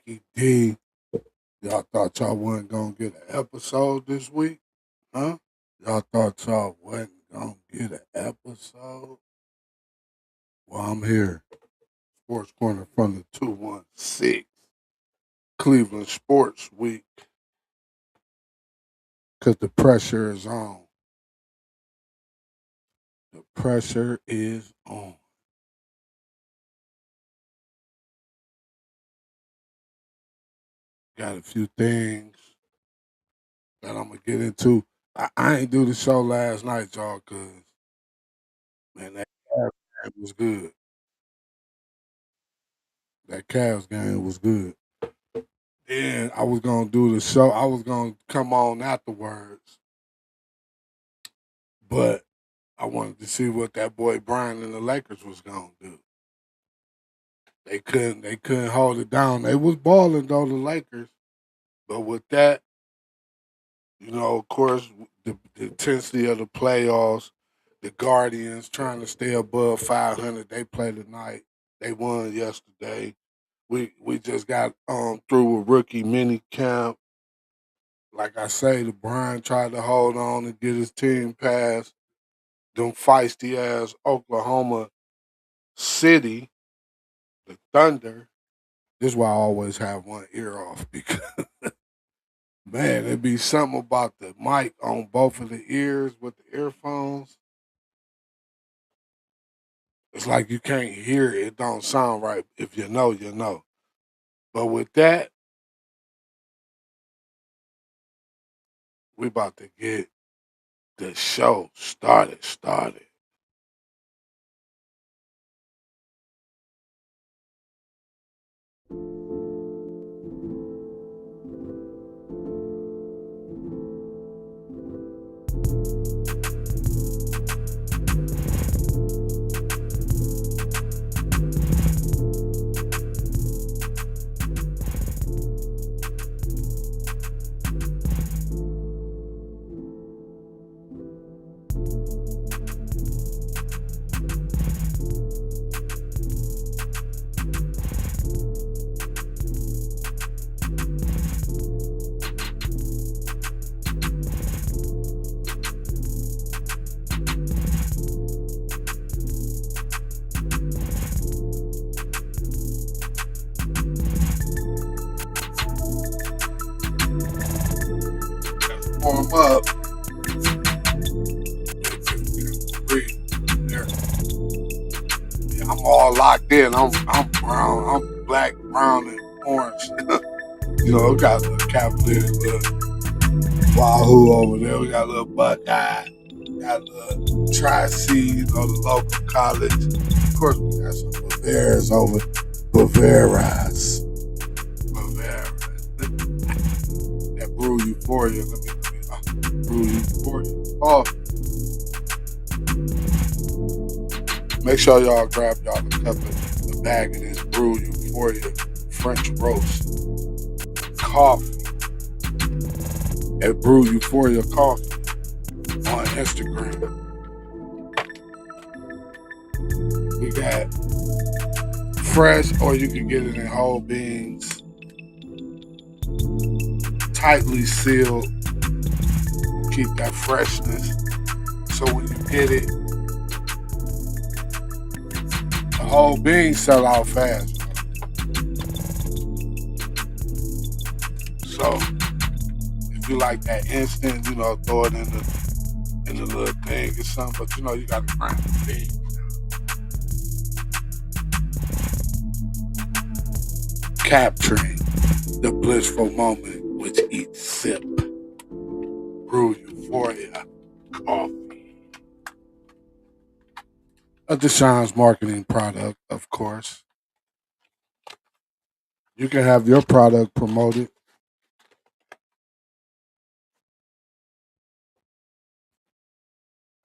Mikey D. Y'all thought y'all wasn't gonna get an episode this week, huh? Y'all thought y'all wasn't gonna get an episode? Well, I'm here. Sports Corner from the 216. Cleveland Sports Week. Because the pressure is on. The pressure is on. Got a few things that I'm gonna get into. I ain't do the show last night, y'all, cause man, that Cavs game was good. That Cavs game was good. Then I was gonna do the show. I was gonna come on afterwards, but I wanted to see what that boy Brian and the Lakers was gonna do. They couldn't hold it down. They was balling though, the Lakers. But with that, of course, the intensity of the playoffs, the Guardians trying to stay above 500. They played tonight. They won yesterday. We just got through a rookie mini camp. Like I say, the Brian tried to hold on and get his team past them feisty ass Oklahoma City, the Thunder. This is why I always have one ear off because man, it be something about the mic on both of the ears with the earphones. It's like you can't hear it. It don't sound right. If you know, you know. But with that, we about to get the show started. Warm up. There. Yeah, I'm all locked in. I'm brown. I'm black, brown, and orange. We got a little Cavaliers, little Wahoo over there. We got a little Buckeye. Got a little Tri-C, the local college. Of course, we got some Bavarians over. Bavaras. That brew euphoria. Brew euphoria. Oh, make sure y'all grab y'all a bag of this brew euphoria French roast coffee at Brew Euphoria Coffee on Instagram. We got fresh, or you can get it in whole beans, tightly sealed. Keep that freshness. So when you get it, the whole beans sell out fast. So if you like that instant, throw it in the little thing or something. But you got to grind the beans. Capturing the blissful moment with each sip. Brew Euphoria Coffee. A Deshaun's marketing product, of course. You can have your product promoted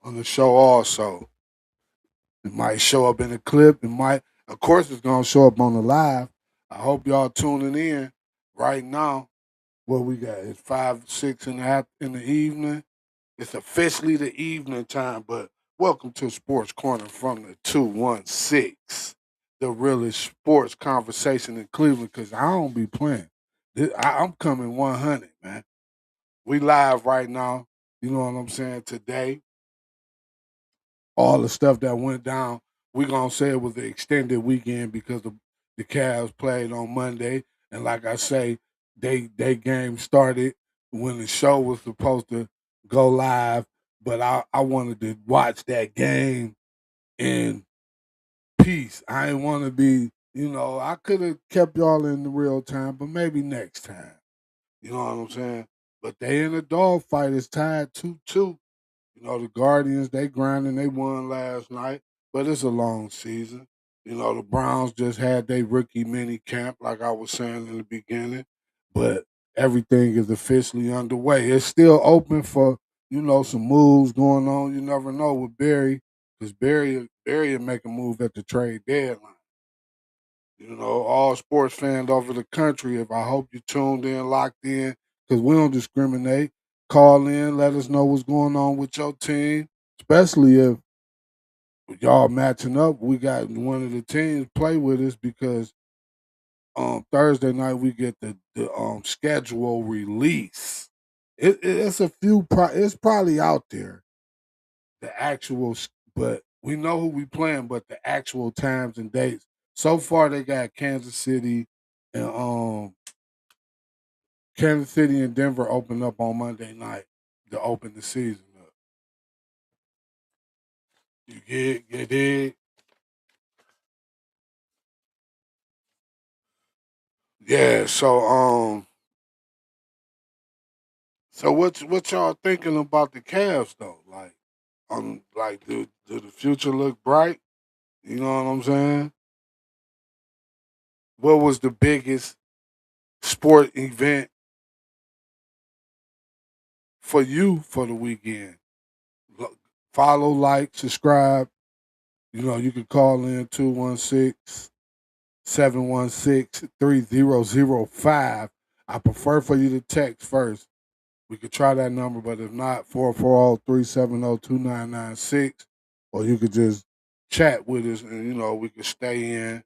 on the show also. It might show up in a clip. Of course, it's going to show up on the live. I hope y'all tuning in right now. What we got? It's 5, 6 in the evening. It's officially the evening time, but welcome to Sports Corner from the 216. the realest sports conversation in Cleveland because I don't be playing. I'm coming 100, man. We live right now. You know what I'm saying? Today, all the stuff that went down, we gonna say it was the extended weekend because the Cavs played on Monday, and like I say, they game started when the show was supposed to go live, but I wanted to watch that game in peace. I didn't want to be, I could have kept y'all in the real time, but maybe next time. You know what I'm saying? But they in a dog fight. It's tied 2-2. The Guardians, they grinding, they won last night, but it's a long season. The Browns just had their rookie mini camp, like I was saying in the beginning, but everything is officially underway. It's still open for, some moves going on. You never know with Barry, because Barry will make a move at the trade deadline. All sports fans over the country, if I hope you tuned in, locked in, because we don't discriminate. Call in, let us know what's going on with your team, especially if y'all matching up. We got one of the teams play with us because Thursday night we get the schedule release. It's a few. It's probably out there the actual, but we know who we playing, but the actual times and dates. So far, they got and Kansas City and Denver open up on Monday night to open the season up. You did, yeah. So what y'all thinking about the Cavs though? Like do the future look bright? You know what I'm saying? What was the biggest sport event for you for the weekend? Follow, like, subscribe. You can call in 216-716-3005. I prefer for you to text first. We could try that number, but if not, 440-370-2996. Or you could just chat with us and, we could stay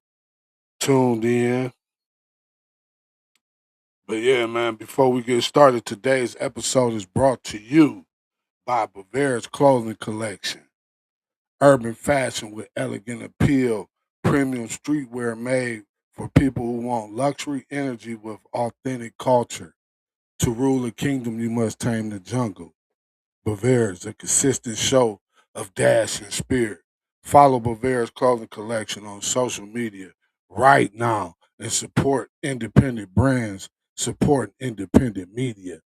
tuned in. But yeah, man, before we get started, today's episode is brought to you by Bavaria's Clothing Collection. Urban fashion with elegant appeal, premium streetwear made for people who want luxury energy with authentic culture. To rule a kingdom, you must tame the jungle. Bavaria's a consistent show of dash and spirit. Follow Bavaria's Clothing Collection on social media right now and support independent brands, support independent media.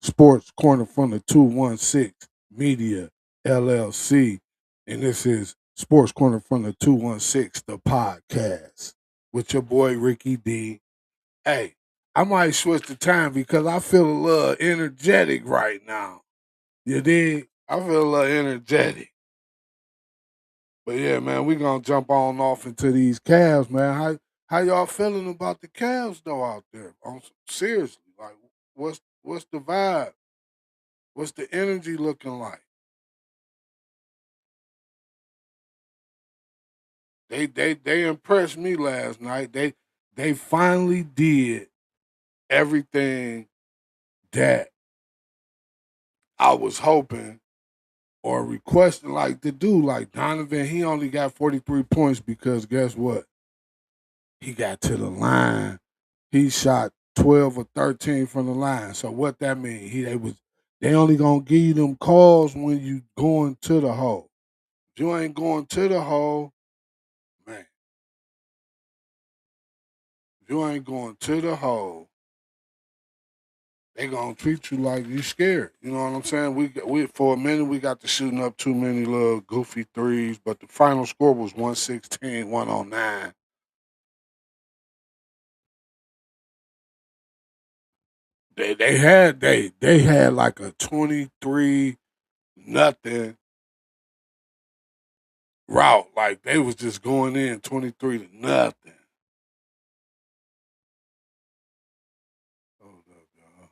Sports Corner from the 216 Media LLC. And this is Sports Corner from the 216, the podcast with your boy Ricky D. Hey, I might switch the time because I feel a little energetic right now. You dig? I feel a little energetic. But yeah, man, we gonna jump on off into these Cavs, man. How y'all feeling about the Cavs though out there? Seriously, like what's the vibe? What's the energy looking like? They impressed me last night. They finally did everything that I was hoping or requesting like to do. Like Donovan, he only got 43 points because guess what? He got to the line. He shot 12 or 13 from the line. So what that mean? They only gonna give you them calls when you going to the hole. If you ain't going to the hole, man. If you ain't going to the hole, they gonna treat you like you scared. You know what I'm saying? We for a minute we got to shooting up too many little goofy threes, but the final score was 116-109. They had like a 23 nothing route. Like they was just going in 23-0. Hold up, y'all.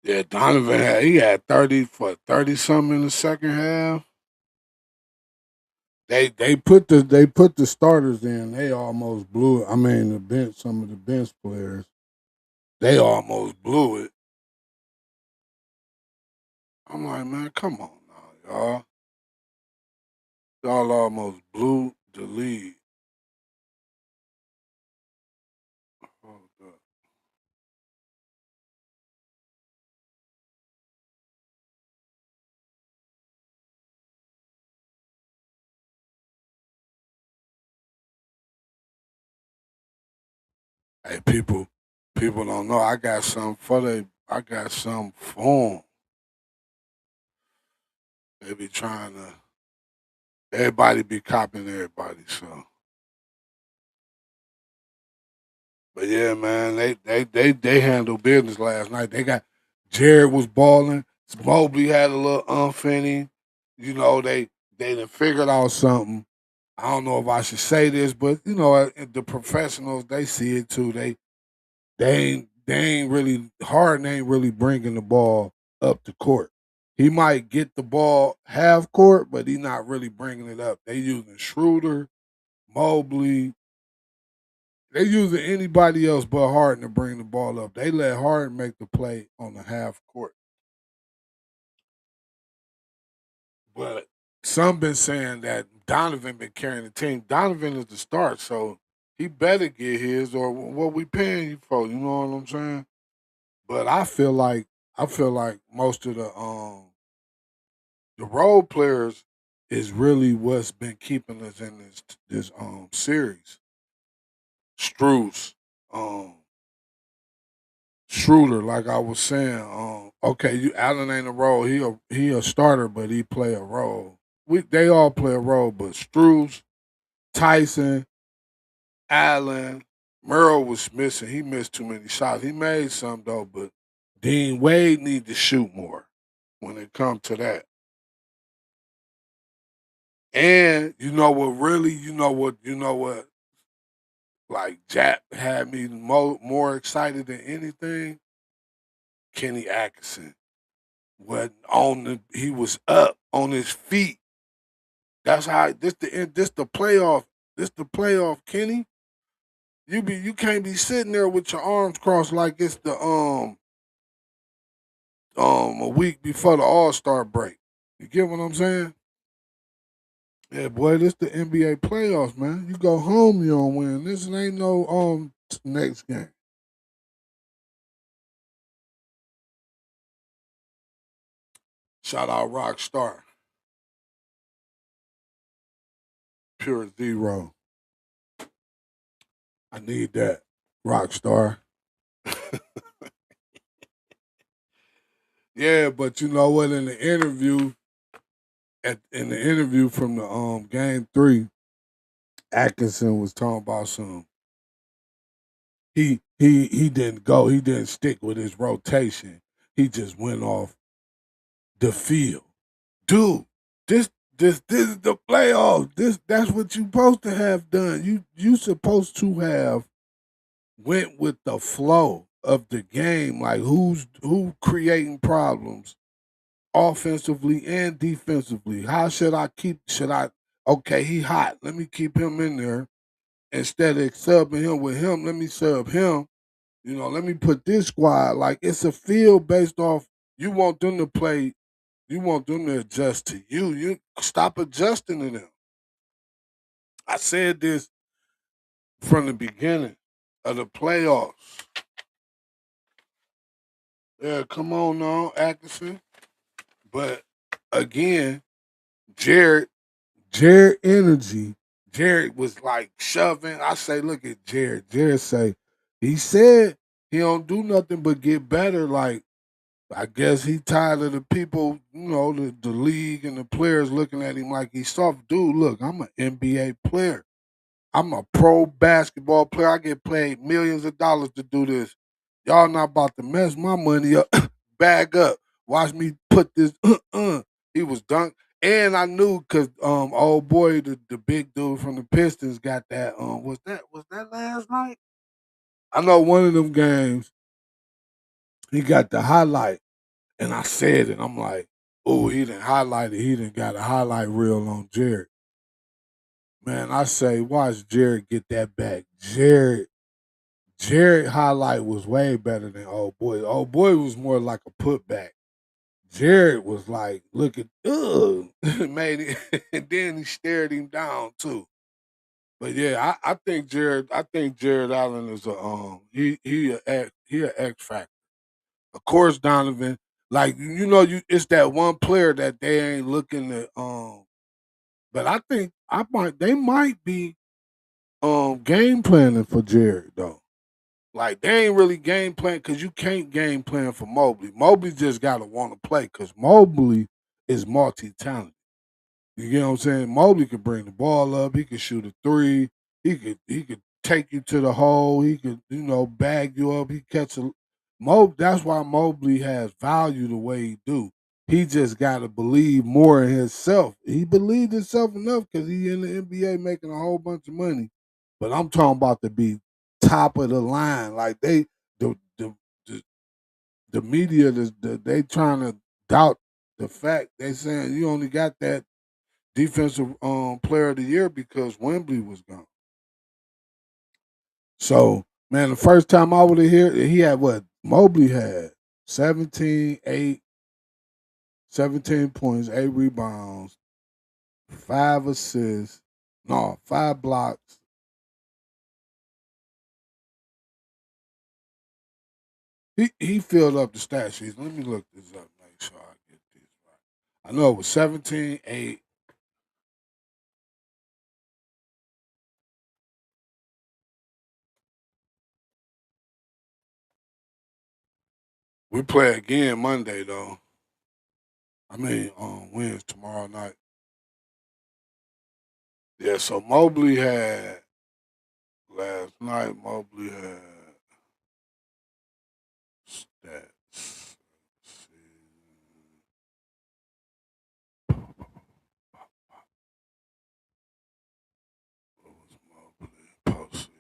Yeah, Donovan he had 30 something in the second half. They put the starters in. They almost blew it. I mean the bench, some of the bench players, they almost blew it. I'm like, man, come on now, y'all. Y'all almost blew the lead. Hold up. Hey, people don't know. I got something for they. I got something for 'em. They be trying to. Everybody be copying everybody. So, but yeah, man, they handled business last night. They got Jared was balling. Mobley had a little unfinny. You know, they done figured out something. I don't know if I should say this, but you know, the professionals they see it too. They ain't really Harden ain't really bringing the ball up the court. He might get the ball half court, but he's not really bringing it up. They using Schroeder, Mobley. They using anybody else but Harden to bring the ball up. They let Harden make the play on the half court. But some been saying that Donovan been carrying the team. Donovan is the start, so he better get his or what we paying you for. You know what I'm saying? But I feel like most of the role players is really what's been keeping us in this series. Struce, um, Schroeder, like I was saying, okay, you Allen ain't a role. He a starter, but he play a role. They all play a role, but Struce, Tyson, Allen, Merle was missing. He missed too many shots. He made some though, but Dean Wade need to shoot more when it comes to that. And you know what, like Jack had me more excited than anything. Kenny Atkinson. He was up on his feet. That's how this the playoff. This the playoff, Kenny. You can't be sitting there with your arms crossed like it's the a week before the All Star break. You get what I'm saying? Yeah, boy, this the NBA playoffs, man. You go home, you don't win. This ain't no next game. Shout out Rockstar, Pure Zero. I need that Rockstar. Yeah, but you know what? In the interview from the game three, Atkinson was talking about some. He didn't go. He didn't stick with his rotation. He just went off the field, dude. This this is the playoffs. That's what you supposed to have done. You supposed to have went with the flow of the game. Like who creating problems offensively and defensively. How should I okay, he hot. Let me keep him in there. Instead of subbing him with him, let me sub him. You know, let me put this squad. Like it's a field based off you want them to play, you want them to adjust to you. You stop adjusting to them. I said this from the beginning of the playoffs. Yeah, come on now, Atkinson. But again, Jared Jared energy. Jared was like shoving. I say, look at Jared. Jared say, he said he don't do nothing but get better. Like I guess he tired of the people, the league and the players looking at him like he's soft. Dude, look, I'm an NBA player. I'm a pro basketball player. I get paid millions of dollars to do this. Y'all not about to mess my money up. Bag up. Watch me put this. He was dunk. And I knew because old boy, the big dude from the Pistons got that. Was that last night? I know one of them games he got the highlight. And I said it. I'm like, oh, he didn't highlight it. He didn't got a highlight reel on Jared. Man, I say, watch Jared get that back. Jared highlight was way better than old boy. Old boy was more like a putback. Jared was like, look at, ugh, made it, and then he stared him down too. But yeah, I think Jared Allen is he a X factor. Of course, Donovan, like it's that one player that they ain't looking at. But I think they might be game planning for Jared though. Like they ain't really game plan because you can't game plan for Mobley. Mobley just gotta want to play because Mobley is multi talented. You get what I'm saying? Mobley could bring the ball up. He could shoot a three. He could take you to the hole. He could bag you up. He catch a That's why Mobley has value the way he do. He just got to believe more in himself. He believed himself enough because he in the NBA making a whole bunch of money. But I'm talking about to be top of the line. Like the the, the media, they trying to doubt the fact. They saying you only got that defensive player of the year because Wembley was gone. So, man, the first time I would have heard he had what Mobley had 17, 8, 17 points, 8 rebounds, 5 assists, no, 5 blocks. He filled up the stat sheet. Let me look this up, make sure I get this right. I know it was 17, 8. We play again Monday though. I mean, wins tomorrow night. Yeah, so Mobley had last night. Mobley had stats. What was Mobley posted?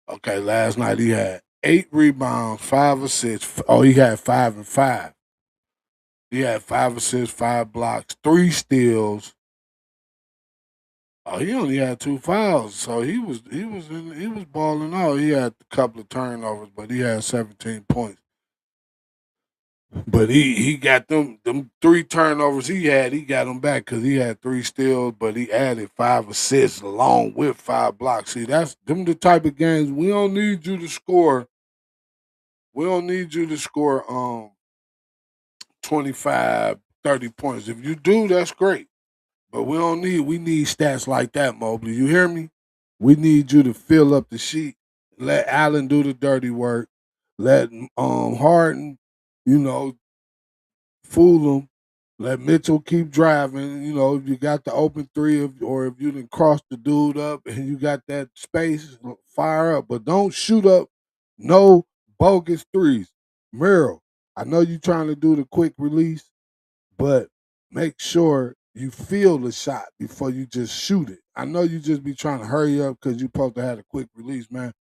Okay, last night he had 8 rebounds, 5 assists. Oh, he had 5 and 5. He had 5 assists, 5 blocks, 3 steals. Oh, he only had 2 fouls, so he was balling out. He had a couple of turnovers, but he had 17 points. But he got them 3 turnovers he had. He got them back because he had 3 steals, but he added 5 assists along with 5 blocks. See, that's them the type of games we don't need you to score. We don't need you to score 25, 30 points. If you do, that's great. But we need stats like that, Mobley. You hear me? We need you to fill up the sheet. Let Allen do the dirty work. Let Harden, you know, fool them. Let Mitchell keep driving. If you got the open three, or if you didn't cross the dude up and you got that space, fire up. But don't shoot up no bogus threes. Merrill, I know you trying to do the quick release, but make sure you feel the shot before you just shoot it. I know you just be trying to hurry up because you supposed to have a quick release, man.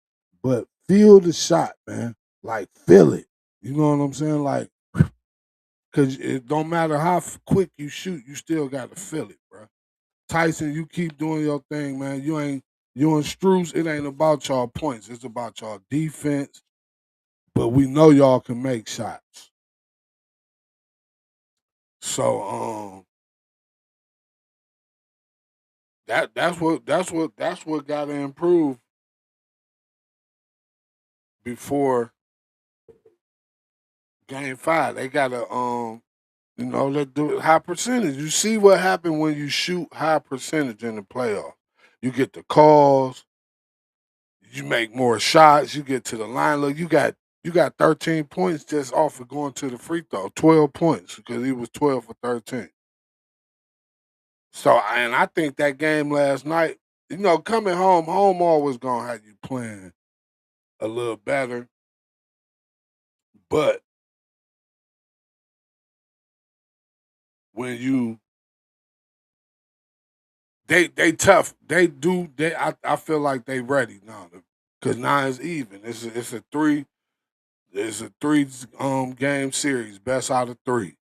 But feel the shot, man. Like feel it. You know what I'm saying? Like, because it don't matter how quick you shoot, you still got to feel it, bro. Tyson, you keep doing your thing, man. You and Struce, it ain't about y'all points. It's about y'all defense. But we know y'all can make shots. So that's what got to improve before game 5. They gotta let's do it high percentage. You see what happened when you shoot high percentage in the playoffs. You get the calls, you make more shots, you get to the line. Look, you got 13 points just off of going to the free throw. 12 points because he was 12 for 13. So and I think that game last night, coming home always gonna have you playing a little better. But when you they tough. I feel like they ready now because now it's even. It's a three game series, best out of three.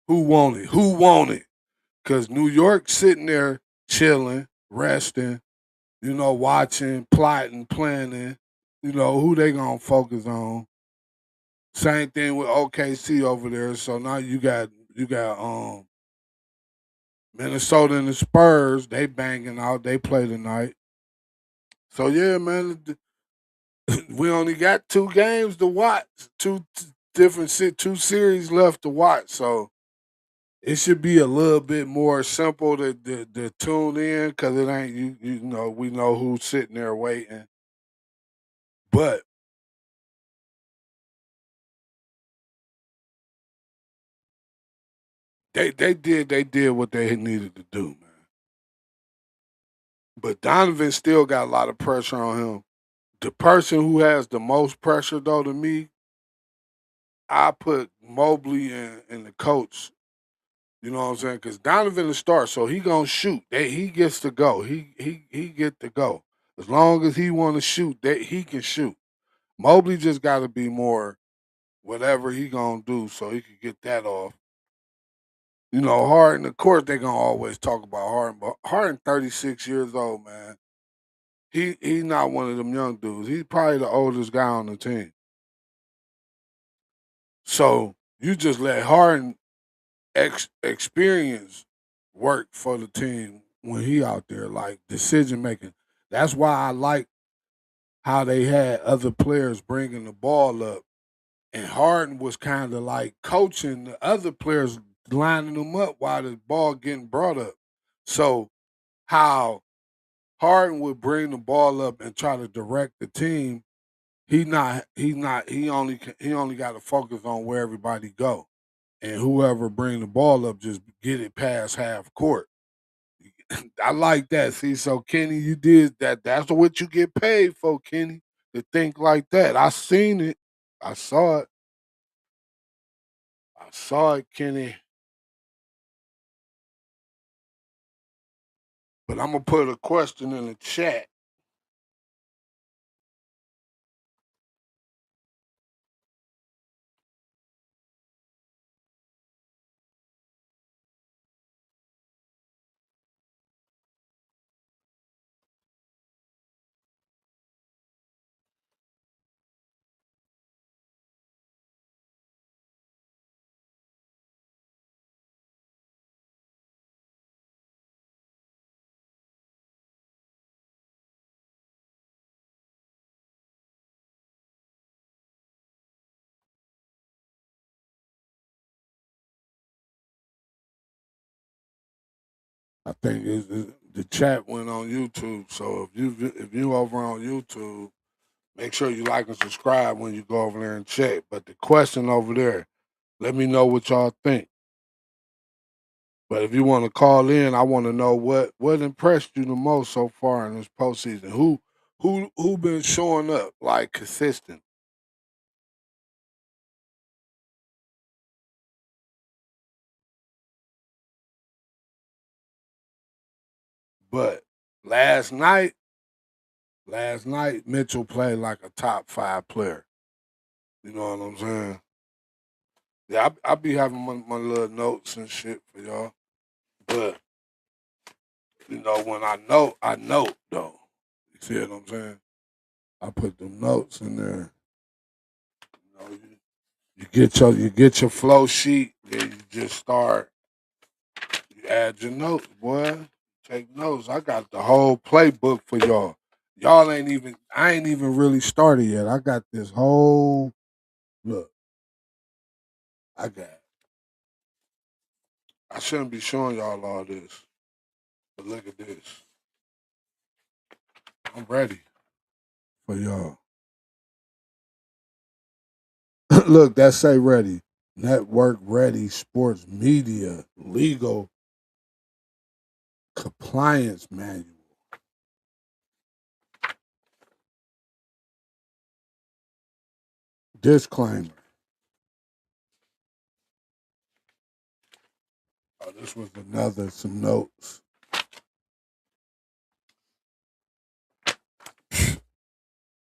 Who won it? Who won it? Because New York sitting there chilling, resting, watching, plotting, planning. Who they gonna focus on. Same thing with OKC over there. So now you got Minnesota and the Spurs. They banging out. They play tonight. So yeah, man, we only got two games to watch. Two series left to watch. So it should be a little bit more simple to tune in because it ain't we know who's sitting there waiting. But they did what they needed to do, man. But Donovan still got a lot of pressure on him. The person who has the most pressure though to me, I put Mobley and the coach. You know what I'm saying? Because Donovan is star, so he gonna shoot. He gets to go. He get to go. As long as he want to shoot, he can shoot. Mobley just got to be more whatever he gonna do so he could get that off. Harden. Of course, they gonna always talk about Harden, but Harden 36 years old, man. He's not one of them young dudes. He's probably the oldest guy on the team. So you just let Harden experience work for the team when he out there, like decision making. That's why I like how they had other players bringing the ball up, and Harden was kind of like coaching the other players, lining them up while the ball getting brought up. So how Harden would bring the ball up and try to direct the team, he only got to focus on where everybody go, and whoever bring the ball up just get it past half court. I like that. See, so Kenny, you did that. That's what you get paid for, Kenny, to think like that. I seen it. I saw it. I saw it, Kenny. But I'm gonna put a question in the chat. I think the chat went on YouTube. So if you over on YouTube, make sure you like and subscribe when you go over there and check. But the question over there, let me know what y'all think. But if you want to call in, I want to know what impressed you the most so far in this postseason. Who been showing up like consistent? But last night, Mitchell played like a top five player. You know what I'm saying? Yeah, I be having my little notes and shit for y'all. But when I note though. You see what I'm saying? I put them notes in there. You get your flow sheet, then you just start. You add your notes, boy. Take notes. I got the whole playbook for y'all. Y'all ain't even. I ain't even really started yet. I got this whole look. I got. I shouldn't be showing y'all all this, but look at this. I'm ready for y'all. Look, that say ready. Network ready sports media legal compliance manual. Disclaimer. Oh, this was some notes.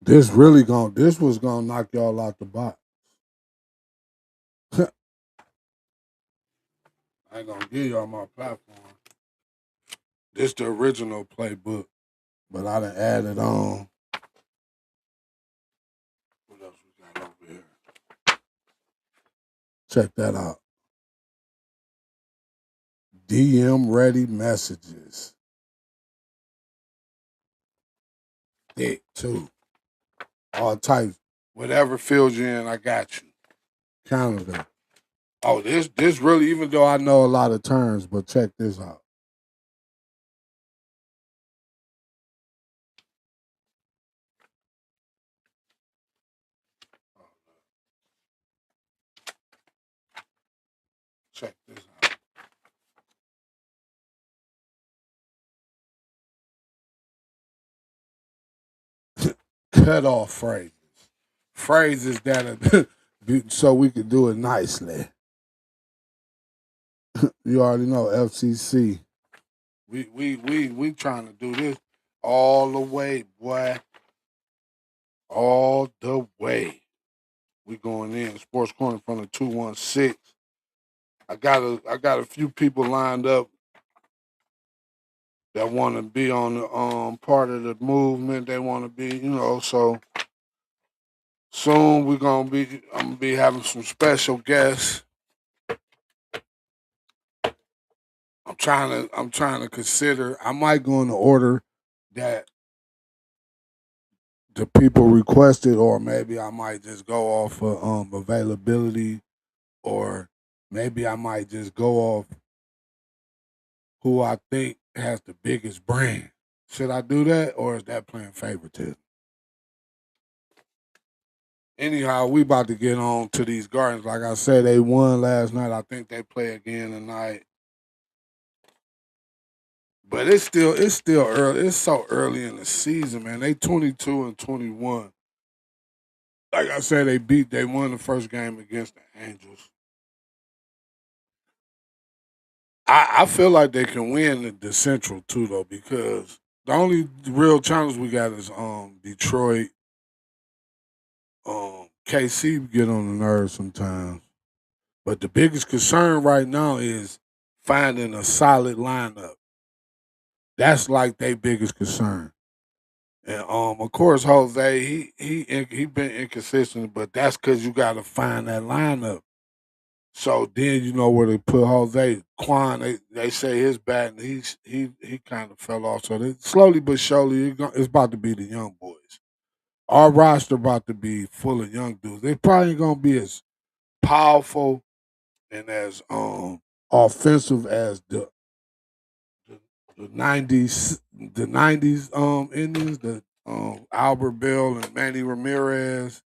This was gonna knock y'all out the box. I ain't gonna give y'all my platform. This the original playbook, but I done added on. What else we got over here? Check that out. DM ready messages. Thick too. All types. Whatever fills you in, I got you. Canada. Oh, this really, even though I know a lot of terms, but check this out. Check this out. Cut off phrases. Phrases that are so we can do it nicely. You already know FCC. We trying to do this all the way, boy. All the way. We going in. Sports Corner from the 216. I got a few people lined up that want to be on the part of the movement. They want to be, so soon I'm gonna be having some special guests. I'm trying to consider. I might go in the order that the people requested, or maybe I might just go off of availability, or maybe I might just go off who I think has the biggest brand. Should I do that, or is that playing favoritism? Anyhow, we about to get on to these Gardens. Like I said, they won last night. I think they play again tonight. But it's still early. It's so early in the season, man. They 22-21. Like I said, they won the first game against the Angels. I feel like they can win the Central too, though, because the only real challenge we got is Detroit. KC get on the nerves sometimes. But the biggest concern right now is finding a solid lineup. That's like their biggest concern. And of course, Jose, he been inconsistent, but that's because you got to find that lineup. So then you know where to put Jose. Quan, they say his bat, and he kind of fell off. So slowly but surely, it's about to be the young boys. Our roster about to be full of young dudes. They probably ain't gonna be as powerful and as offensive as the '90s Indians, the Albert Bell and Manny Ramirez.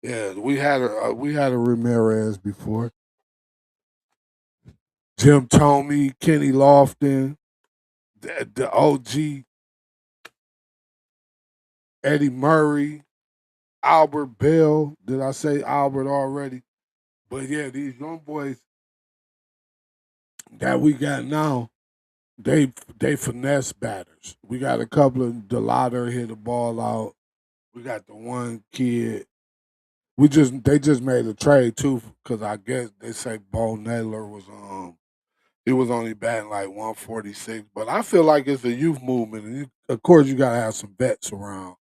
Yeah, we had a Ramirez before. Jim Tomey, Kenny Lofton, the OG Eddie Murray, Albert Bell. Did I say Albert already? But yeah, these young boys that we got now, they finesse batters. We got a couple of Delader hit the ball out. We got the one kid. They just made a trade too because I guess they say Bo Naylor was he was only batting like 146. But I feel like it's a youth movement, and of course you gotta have some vets around.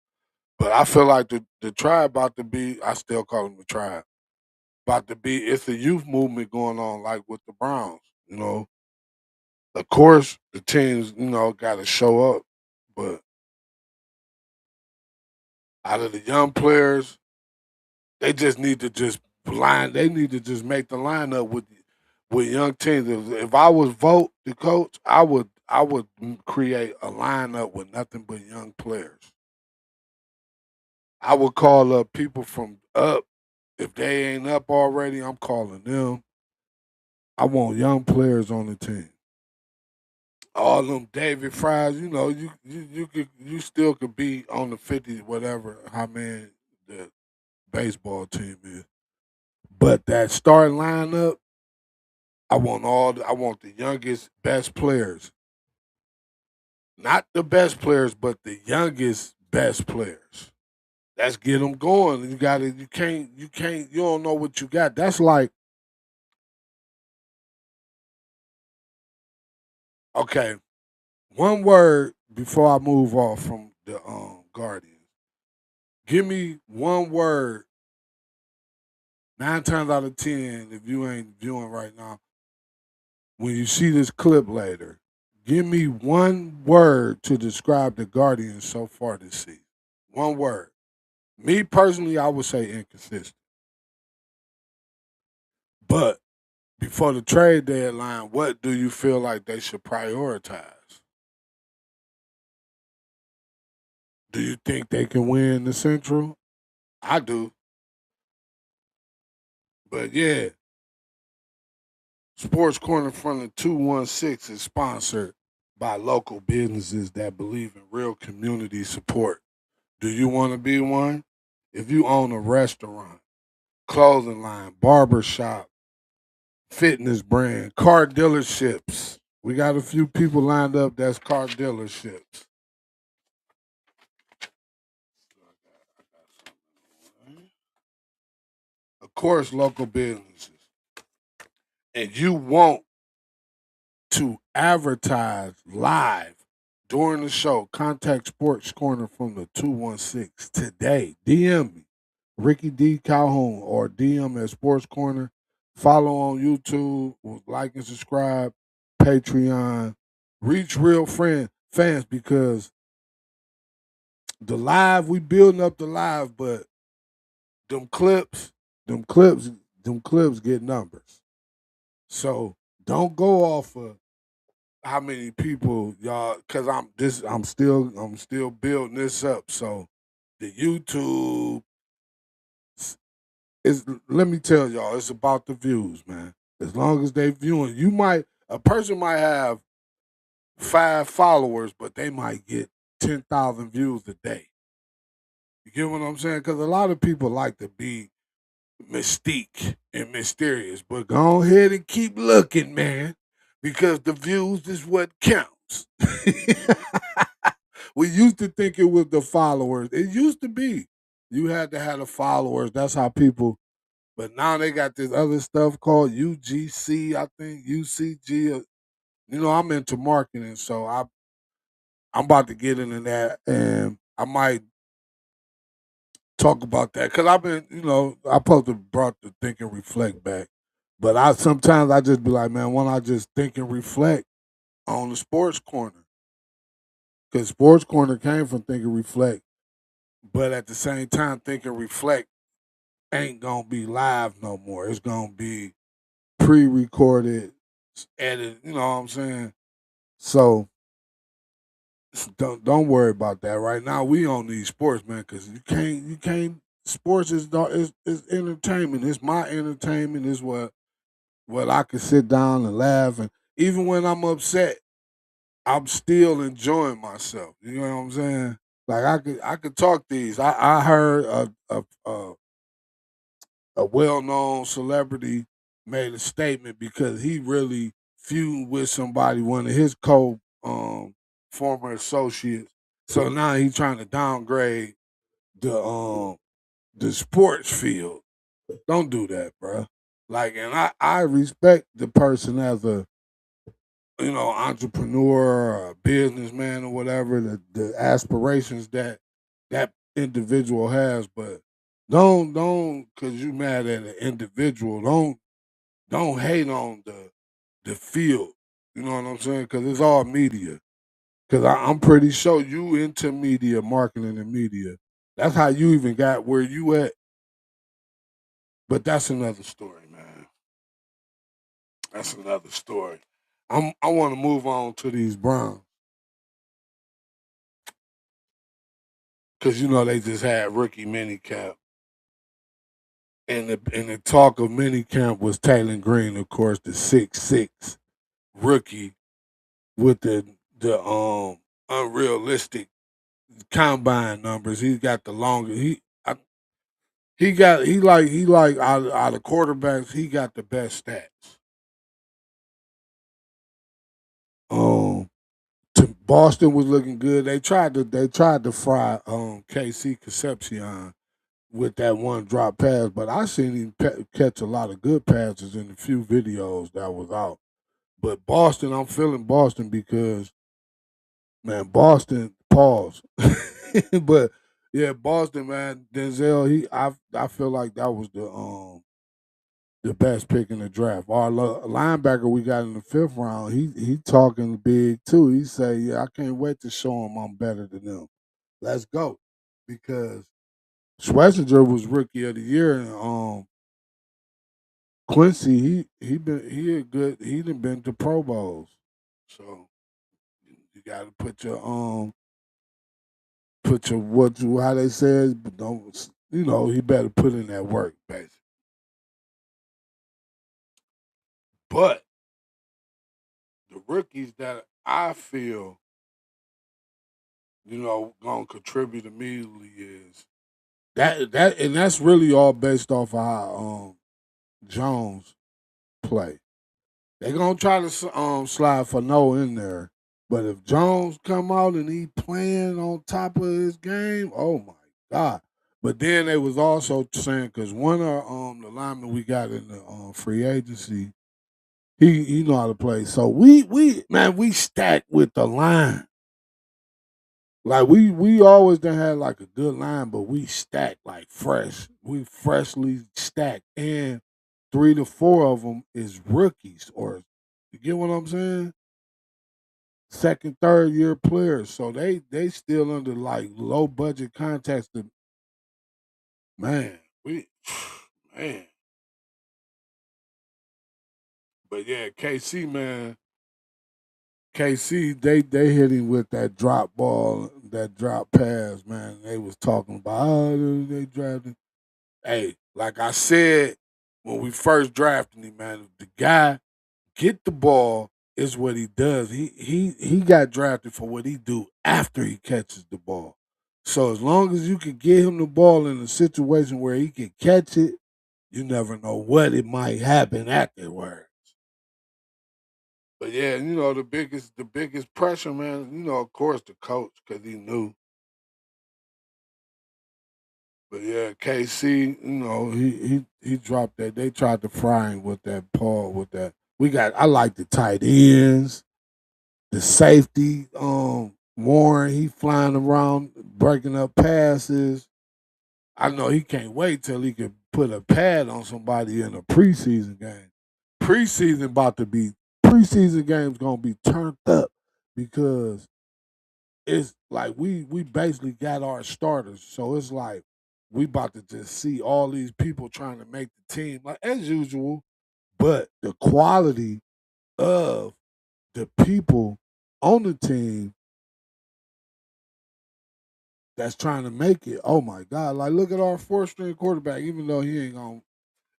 But I feel like the tribe about to be. I still call them the tribe. About to be. It's a youth movement going on, like with the Browns. Of course the teams got to show up, but out of the young players, they just need to just line. They need to just make the lineup with young teams. If I was vote the coach, I would create a lineup with nothing but young players. I would call up people from up. If they ain't up already, I'm calling them. I want young players on the team. All them David Fries, you still could be on the 50, whatever how many the baseball team is. But that starting lineup, I want the youngest, best players. Not the best players, but the youngest, best players. Let's get them going. You got to. You can't. You don't know what you got. That's like, okay. One word before I move off from the Guardians. Give me one word. 9 times out of 10, if you ain't viewing right now, when you see this clip later, give me one word to describe the Guardians so far this season. One word. Me personally, I would say inconsistent. But before the trade deadline, what do you feel like they should prioritize? Do you think they can win the Central? I do. But yeah, Sports Corner from the 216 is sponsored by local businesses that believe in real community support. Do you want to be one? If you own a restaurant, clothing line, barber shop, fitness brand, car dealerships, we got a few people lined up that's car dealerships. Of course, local businesses. And you want to advertise live during the show, contact Sports Corner from the 216 today. DM me, Ricky D. Calhoun, or DM at Sports Corner. Follow on YouTube, like and subscribe, Patreon. Reach real fans because the live, we building up the live, but them clips, them clips, them clips get numbers. So don't go off of how many people y'all, because I'm still building this up. So the YouTube is, let me tell y'all, it's about the views, man. As long as they viewing, a person might have 5 followers, but they might get 10,000 views a day. You get what I'm saying? Because a lot of people like to be mystique and mysterious, but go ahead and keep looking, man, because the views is what counts. We used to think it was the followers. It used to be you had to have the followers. That's how people. But now they got this other stuff called UGC. I think UCG. I'm into marketing, so I'm about to get into that, and I might talk about that because I've been, I supposed to brought the think and reflect back, but I sometimes I just be like, man, why not just think and reflect on the Sports Corner? Because Sports Corner came from think and reflect, but at the same time, think and reflect ain't gonna be live no more. It's gonna be pre-recorded, edited. You know what I'm saying? So don't worry about that right now. We on these sports, man, because you can't. Sports is entertainment. It's my entertainment. It's what I can sit down and laugh, and even when I'm upset, I'm still enjoying myself. You know what I'm saying? Like I could talk these. I heard a well known celebrity made a statement because he really feuded with somebody, one of his former associates. So now he's trying to downgrade the sports field. Don't do that, bro. Like, and I respect the person as a entrepreneur or a businessman or whatever, the aspirations that individual has, but don't because you mad at an individual, don't hate on the field. You know what I'm saying? Because it's all media. Because I'm pretty sure you into media, marketing and media. That's how you even got where you at. But that's another story, man. That's another story. I want to move on to these Browns because they just had rookie minicamp, and the talk of minicamp was Taylor Green, of course, the 6'6" rookie with the unrealistic combine numbers. He got the longest. He like out of quarterbacks, he got the best stats. Um, Boston was looking good. They tried to fry KC Concepcion with that one drop pass, but I seen him catch a lot of good passes in the few videos that was out. But Boston, I'm feeling Boston because man, Boston pause. But yeah, Boston, man, Denzel, I feel like that was the best pick in the draft. Our linebacker we got in the fifth round, he talking big too. He say, "Yeah, I can't wait to show him I'm better than them. Let's go," because Schlesinger was rookie of the year, and Quincy he done been to Pro Bowls, so you got to put your what you how they say, but don't he better put in that work, basically. But the rookies that I feel gonna contribute immediately is and that's really all based off of how Jones play. They gonna try to slide for no in there, but if Jones come out and he playing on top of his game, oh my god! But then they was also saying because one of the linemen we got in the free agency, he know how to play. So we stacked with the line. Like we always done had like a good line, but we stacked like fresh. We freshly stacked, and 3 to 4 of them is rookies, or you get what I'm saying? Second, third year players. So they still under like low budget contracts. To man, we man, but yeah, KC man, KC they hit him with that drop ball, that drop pass, man. They was talking about they drafted. Hey, like I said when we first drafted him, man, the guy get the ball is what he does. He got drafted for what he do after he catches the ball. So as long as you can get him the ball in a situation where he can catch it, you never know what it might happen afterwards. But yeah, the biggest pressure, man. Of course the coach because he knew. But yeah, KC, he dropped that. They tried to fry him with that Paul with that. I like the tight ends, the safety, Warren, he flying around breaking up passes. I know he can't wait till he can put a pad on somebody in a preseason game. Preseason about to be preseason game's gonna be turned up because it's like we basically got our starters. So it's like we about to just see all these people trying to make the team like as usual, but the quality of the people on the team that's trying to make it. Oh my God! Like look at our 4th string quarterback. Even though he ain't gonna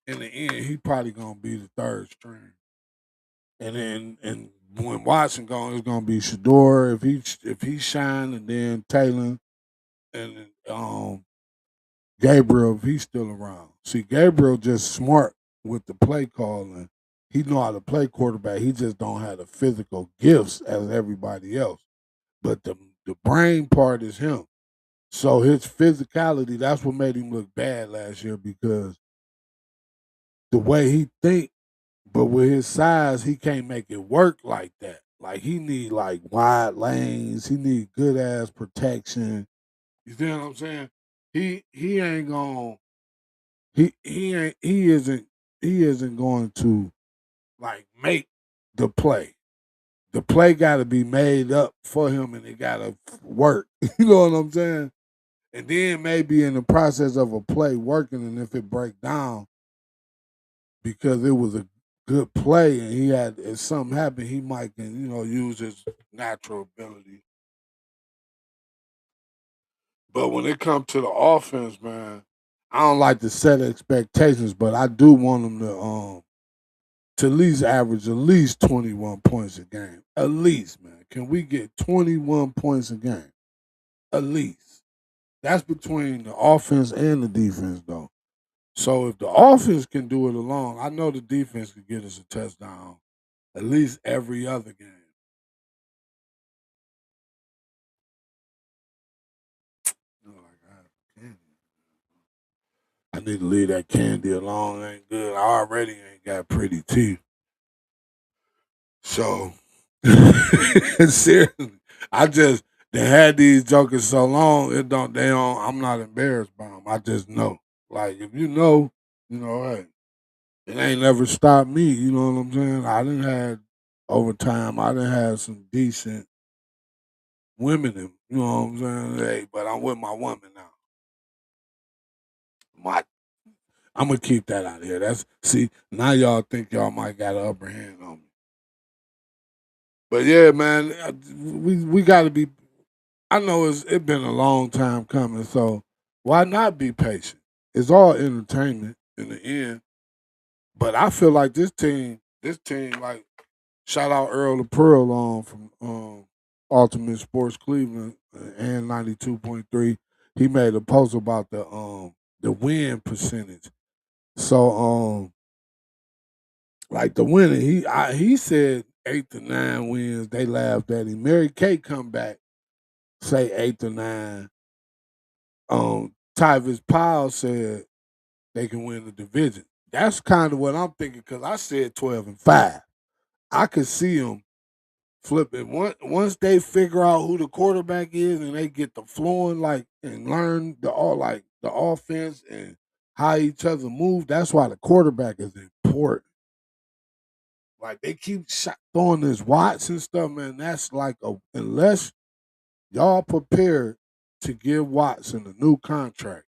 in the end, he probably gonna be the 3rd string. And when Watson gone, it's gonna be Shador if he shine, and then Taylor and Gabriel if he's still around. See, Gabriel just smart with the play calling. He know how to play quarterback. He just don't have the physical gifts as everybody else. But the brain part is him. So his physicality, that's what made him look bad last year because the way he think, but with his size, he can't make it work like that. Like he need like wide lanes. He need good ass protection. You see what I'm saying? He ain't going he isn't going to like make the play. The play got to be made up for him, and it got to work. You know what I'm saying? And then maybe in the process of a play working, and if it break down because it was a good play, and he had if something happened, he might can use his natural ability. But when it comes to the offense, man, I don't like to set expectations, but I do want them to at least average at least 21 points a game. At least, man. Can we get 21 points a game? At least. That's between the offense and the defense, though. So if the offense can do it alone, I know the defense can get us a touchdown at least every other game. need to leave that candy alone. It ain't good. I already ain't got pretty teeth. So seriously, I just they had these jokers so long. They don't. I'm not embarrassed by them. I just know. Like if you know, hey, it ain't never stopped me. You know what I'm saying? I didn't had over time. I didn't have some decent women. You know what I'm saying? Hey, but I'm with my woman now. My I'm gonna keep that out of here. That's see now y'all think y'all might got an upper hand on me. But yeah, man, we got to be. I know it's been a long time coming, so why not be patient? It's all entertainment in the end. But I feel like this team, like shout out Earl the Pearl on from Ultimate Sports Cleveland and 92.3. He made a post about the win percentage. So like the winning, he said 8 to 9 wins. They laughed at him. Mary Kay come back, say 8 to 9. Tyvis Powell said they can win the division. That's kind of what I'm thinking because I said 12-5. I could see them flipping once they figure out who the quarterback is and they get the flowing like and learn the offense and how each other move. That's why the quarterback is important. Like they keep throwing this Watts and stuff, man. That's like unless y'all prepared to give Watson a new contract,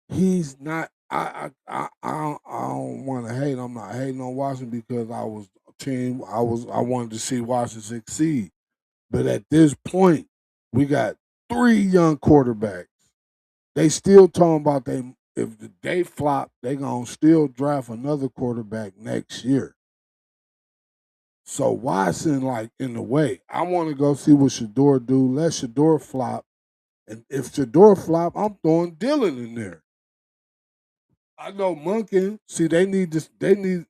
he's not. I don't want to hate. I'm not hating on Watson because I was a team. I wanted to see Watson succeed. But at this point, we got 3 young quarterbacks. They still talking about they if they flop, they gonna still draft another quarterback next year. So Watson, like in the way, I want to go see what Shador do. Let Shador flop, and if Shador flop, I'm throwing Dylan in there. I know Monken. See, they need this. They need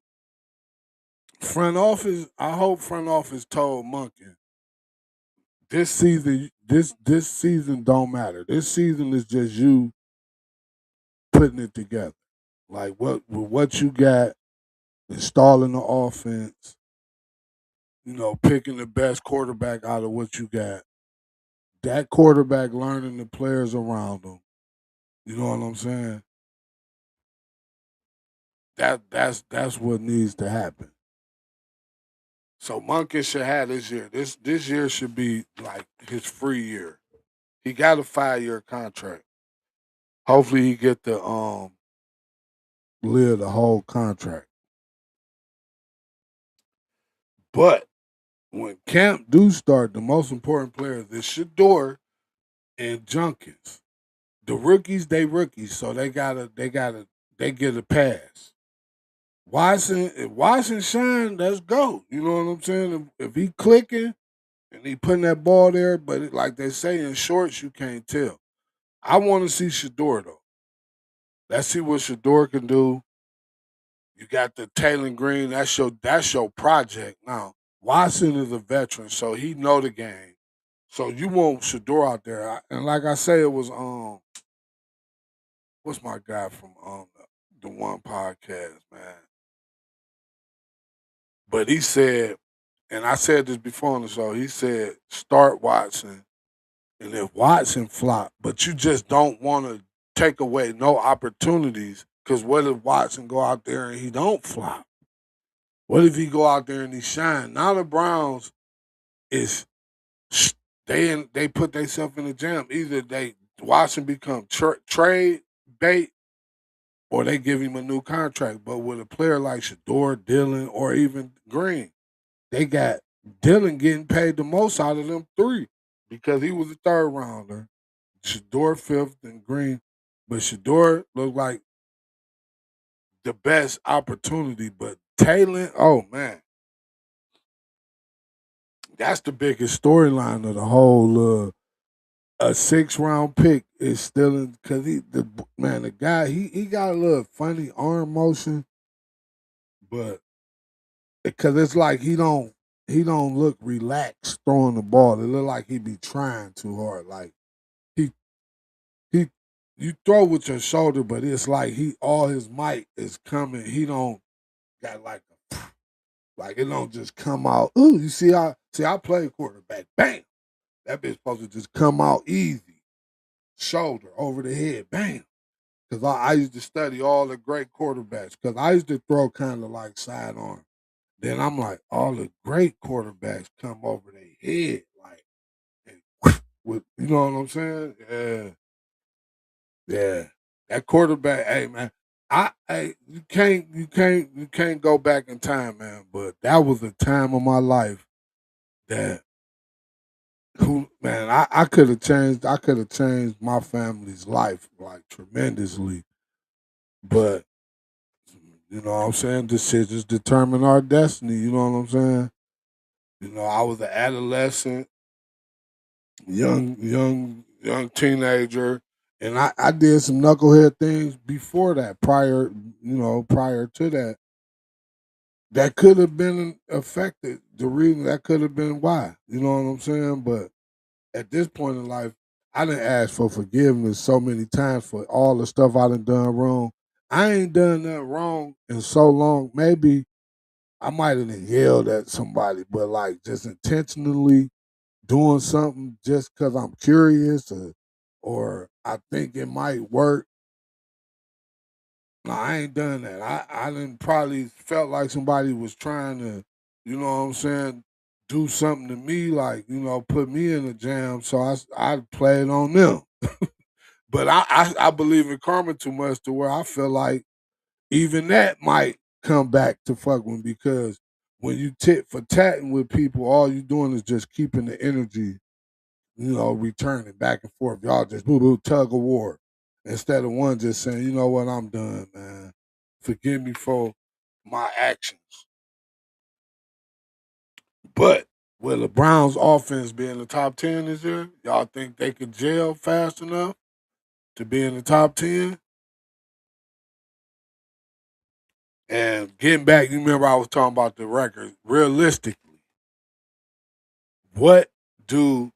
front office. I hope front office told Monken this season. This season don't matter. This season is just you putting it together. Like what with what you got, installing the offense. Picking the best quarterback out of what you got. That quarterback learning the players around him. You know what I'm saying? That's what needs to happen. So Monken should have this year. This year should be like his free year. He got a 5-year contract. Hopefully he get to live the whole contract. But when camp do start, the most important players is Shador and Junkins. The rookies, they rookies, so they get a pass. If Watson shine, let's go. You know what I'm saying? If he clicking and he putting that ball there, but like they say in shorts, you can't tell. I want to see Shador though. Let's see what Shador can do. You got the Taylor Green. That's your project now. Watson is a veteran, so he know the game. So you want Shador out there, and like I say, it was what's my guy from the one podcast, man. But he said, and I said this before on the show. He said start Watson, and if Watson flop, but you just don't want to take away no opportunities. Because what if Watson go out there and he don't flop? What if he go out there and he shine? Now the Browns is they put themselves in a jam. Either they Watson become trade bait or they give him a new contract. But with a player like Shador, Dillon, or even Green, they got Dillon getting paid the most out of them 3 because he was a third rounder. Shador fifth and Green, but Shador looked like the best opportunity. But Taylor, oh man, that's the biggest storyline of the whole. A 6 round pick is still in because the guy he got a little funny arm motion, but because it's like he don't look relaxed throwing the ball. It look like he be trying too hard. Like he he you throw with your shoulder, but it's like he all his might is coming. He don't got like it don't just come out. Ooh, you see I play quarterback. Bam. That bitch supposed to just come out easy. Shoulder over the head. Bam. Because I used to study all the great quarterbacks. Because I used to throw kind of like sidearm. Then I'm like, all the great quarterbacks come over their head, like, and with you know what I'm saying? Yeah, yeah. That quarterback, hey man, you can't go back in time, man. But that was a time of my life that who man, I could have changed my family's life like tremendously. But you know what I'm saying? Decisions determine our destiny, you know what I'm saying? You know, I was an adolescent, young teenager, and I did some knucklehead things before that, prior to that. That could have been affected. The reason that could have been why. You know what I'm saying? But at this point in life, I didn't ask for forgiveness so many times for all the stuff I done wrong. I ain't done nothing wrong in so long. Maybe I might have yelled at somebody, but like just intentionally doing something just because I'm curious or I think it might work. No, I ain't done that. I didn't probably felt like somebody was trying to, you know what I'm saying, do something to me, like, put me in a jam. So I played on them. But I believe in karma too much to where I feel like even that might come back to fuck with me because when you tit for tatting with people, all you doing is just keeping the energy, returning back and forth. Y'all just boo boo tug of war instead of one just saying, you know what, I'm done, man. Forgive me for my actions. But will the Browns offense be in the top 10 this year? Y'all think they could gel fast enough to be in the top 10? And getting back, you remember I was talking about the record. Realistically, what do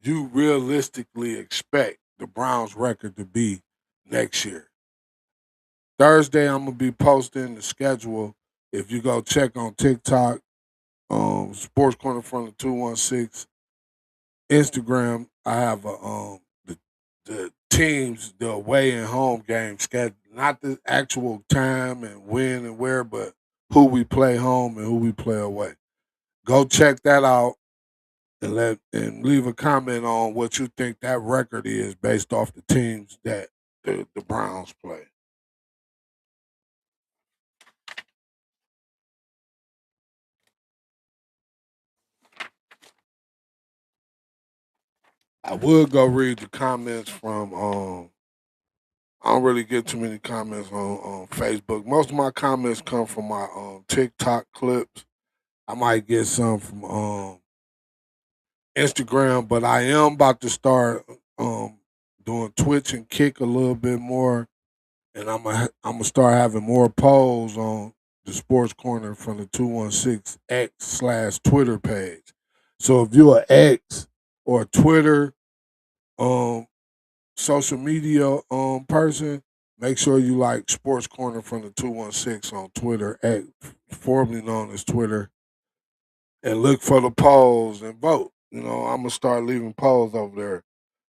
you realistically expect the Browns record to be next year? Thursday, I'm gonna be posting the schedule. If you go check on TikTok, Sports Corner from the 216, Instagram, I have the teams, the away and home game schedule, not the actual time and when and where, but who we play home and who we play away. Go check that out and leave a comment on what you think that record is based off the teams that the Browns play. I would go read the comments from I don't really get too many comments on Facebook. Most of my comments come from my TikTok clips. I might get some from Instagram, but I am about to start doing Twitch and Kick a little bit more, and I'm gonna start having more polls on the Sports Corner from the 216 X/Twitter page. So if you're an X or a Twitter um social media person, make sure you like Sports Corner from the 216 on Twitter, formerly known as Twitter, and look for the polls and vote. I'm gonna start leaving polls over there.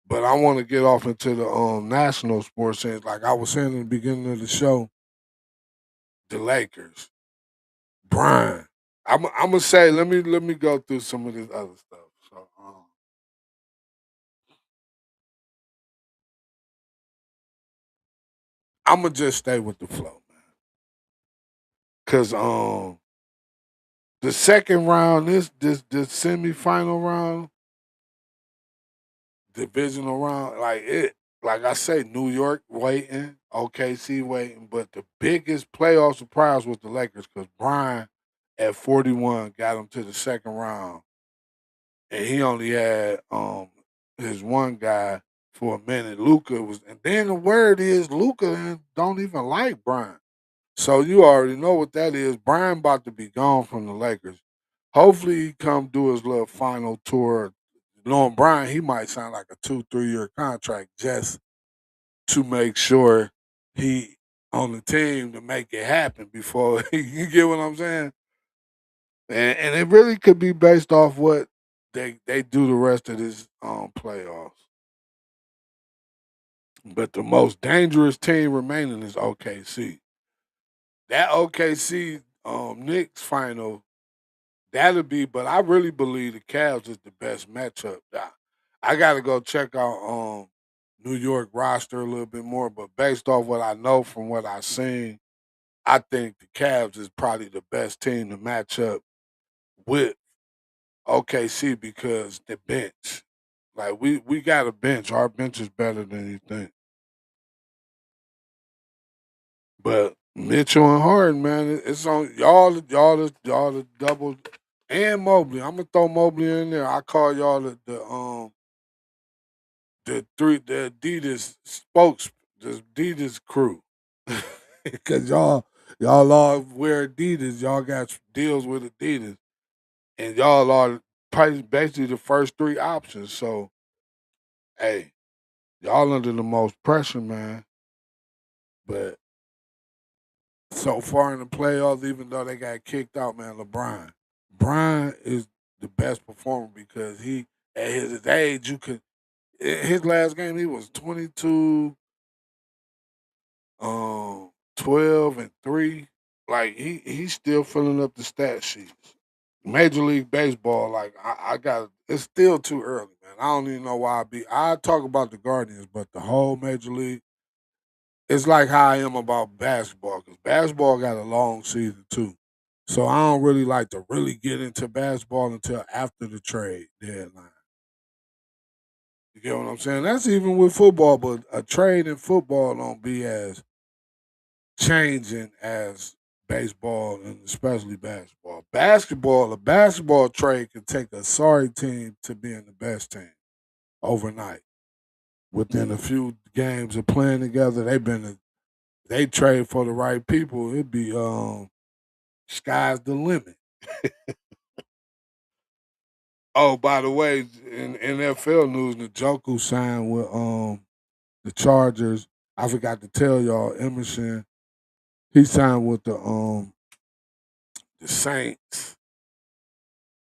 But I want to get off into the national sports sense. Like I was saying in the beginning of the show, the Lakers, Brian. I'm gonna say let me go through some of this other stuff. So I'm gonna just stay with the flow, man. Cause the second round, this semifinal round, divisional round, like I say, New York waiting, OKC waiting, but the biggest playoff surprise was the Lakers because Brian at 41 got him to the second round, and he only had his one guy for a minute. Luca was, and then the word is Luca don't even like Brian. So you already know what that is. Brian about to be gone from the Lakers. Hopefully he come do his little final tour. Knowing Brian, he might sign like a 2, 3 year contract just to make sure he on the team to make it happen before you get what I'm saying? And it really could be based off what they do the rest of this playoffs. But the most dangerous team remaining is OKC. That OKC Knicks final, that'll be, but I really believe the Cavs is the best matchup. I gotta go check out New York roster a little bit more, but based off what I know from what I've seen, I think the Cavs is probably the best team to match up with OKC because the bench. Like we got a bench. Our bench is better than you think. But Mitchell and Harden, man, it's on y'all the double and Mobley. I'm gonna throw Mobley in there. I call y'all the Adidas spokes the Adidas crew. Cause y'all all wear Adidas, y'all got deals with Adidas, and y'all are probably basically the first three options. So hey, y'all under the most pressure, man. But so far in the playoffs, even though they got kicked out, man, Brian is the best performer because he at his age, you could his last game he was 22, 12 and 3. Like he's still filling up the stat sheets. Major League Baseball, like I got it's still too early, man. I don't even know why I talk about the Guardians, but the whole Major League, it's like how I am about basketball, because basketball got a long season too. So I don't really like to really get into basketball until after the trade deadline. You get what I'm saying? That's even with football, but a trade in football don't be as changing as baseball and especially basketball. A basketball trade can take a sorry team to being the best team overnight. Within a few games of playing together, they trade for the right people. It'd be sky's the limit. Oh, by the way, in NFL news, Njoku signed with the Chargers. I forgot to tell y'all, Emerson, he signed with the Saints.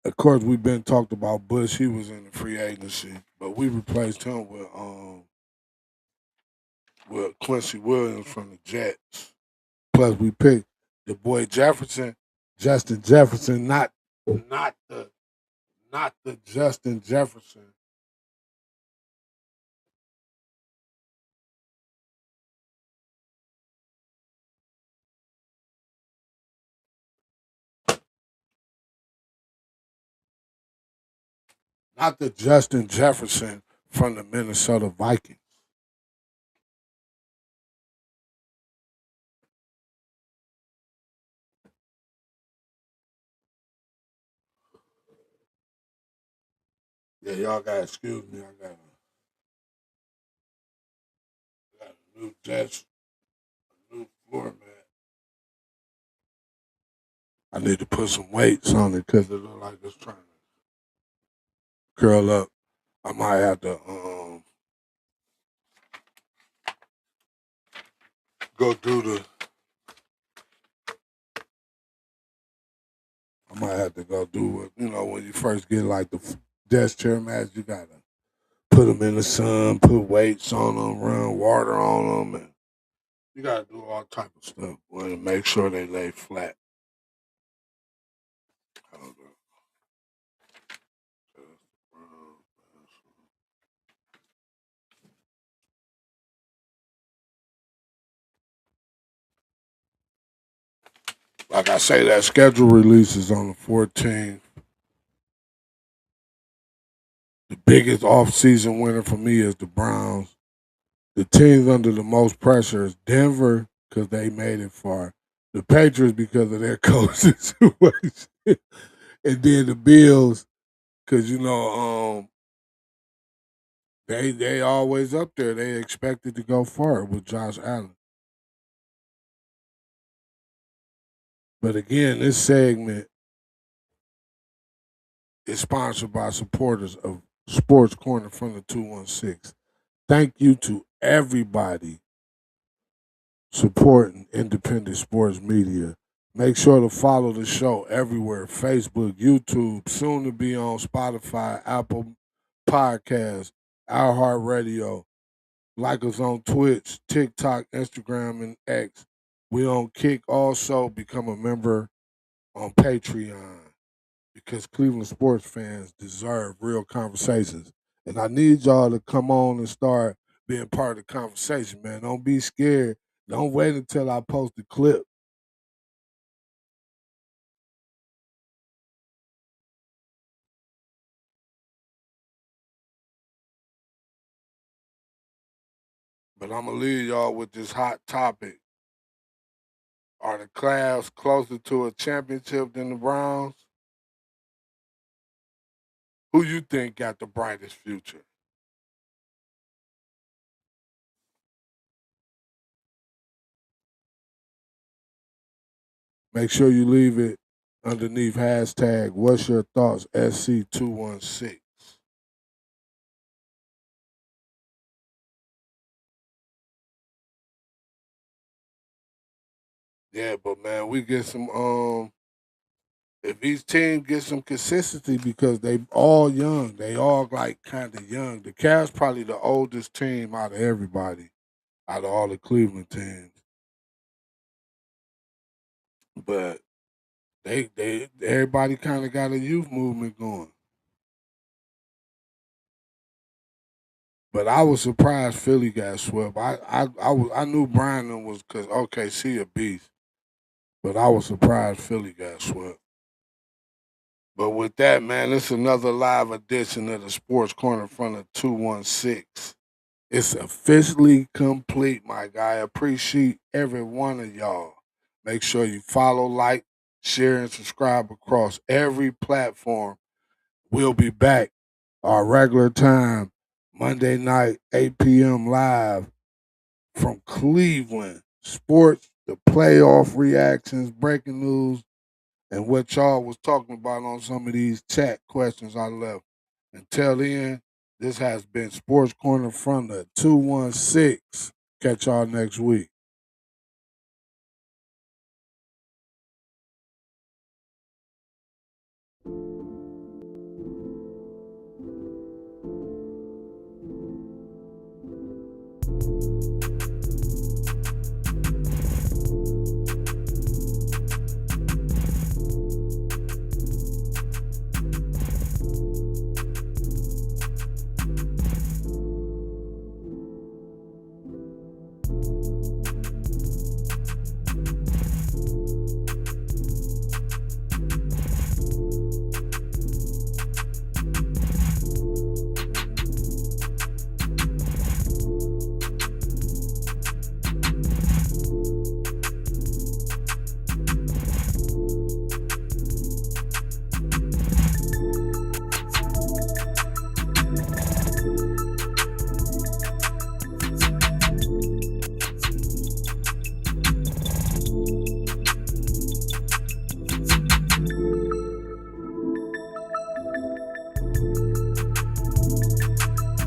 Of course, we've been talked about Bush. He was in the free agency, but we replaced him with Quincy Williams from the Jets. Plus, we picked the boy Jefferson, Justin Jefferson, not the not the Justin Jefferson, not the Justin Jefferson from the Minnesota Vikings. Yeah, y'all got to excuse me. Got a new desk, a new floor mat. I need to put some weights on it because it look like it's trying to curl up. I might have to go do the. I might have to go do what when you first get like the desk chair mats. You gotta put them in the sun, put weights on them, run water on them, and you gotta do all type of stuff to make sure they lay flat. I don't know. Like I say, that schedule releases on the 14th. The biggest off-season winner for me is the Browns. The teams under the most pressure is Denver because they made it far. The Patriots because of their coaching situation, and then the Bills because they always up there. They expected to go far with Josh Allen. But again, this segment is sponsored by supporters of Sports Corner from the 216. Thank you to everybody supporting independent sports media. Make sure to follow the show everywhere: Facebook, YouTube, soon to be on Spotify, Apple Podcasts, iHeartRadio. Like us on Twitch, TikTok, Instagram, and X. We on Kick also. Become a member on Patreon because Cleveland sports fans deserve real conversations. And I need y'all to come on and start being part of the conversation, man. Don't be scared. Don't wait until I post the clip. But I'm going to leave y'all with this hot topic. Are the Cavs closer to a championship than the Browns? Who you think got the brightest future? Make sure you leave it underneath hashtag What's Your Thoughts SC216. Yeah, but man, we get some if each team gets some consistency because they all young, they all like kind of young. The Cavs probably the oldest team out of everybody, out of all the Cleveland teams. But they everybody kind of got a youth movement going. But I was surprised Philly got swept. I knew Brandon was because OKC a beast, but I was surprised Philly got swept. But with that, man, it's another live edition of the Sports Corner from the 216. It's officially complete, my guy. Appreciate every one of y'all. Make sure you follow, like, share, and subscribe across every platform. We'll be back our regular time, Monday night, 8 p.m. live from Cleveland. Sports, the playoff reactions, breaking news, and what y'all was talking about on some of these chat questions I left. Until then, this has been Sports Corner from the 216. Catch y'all next week.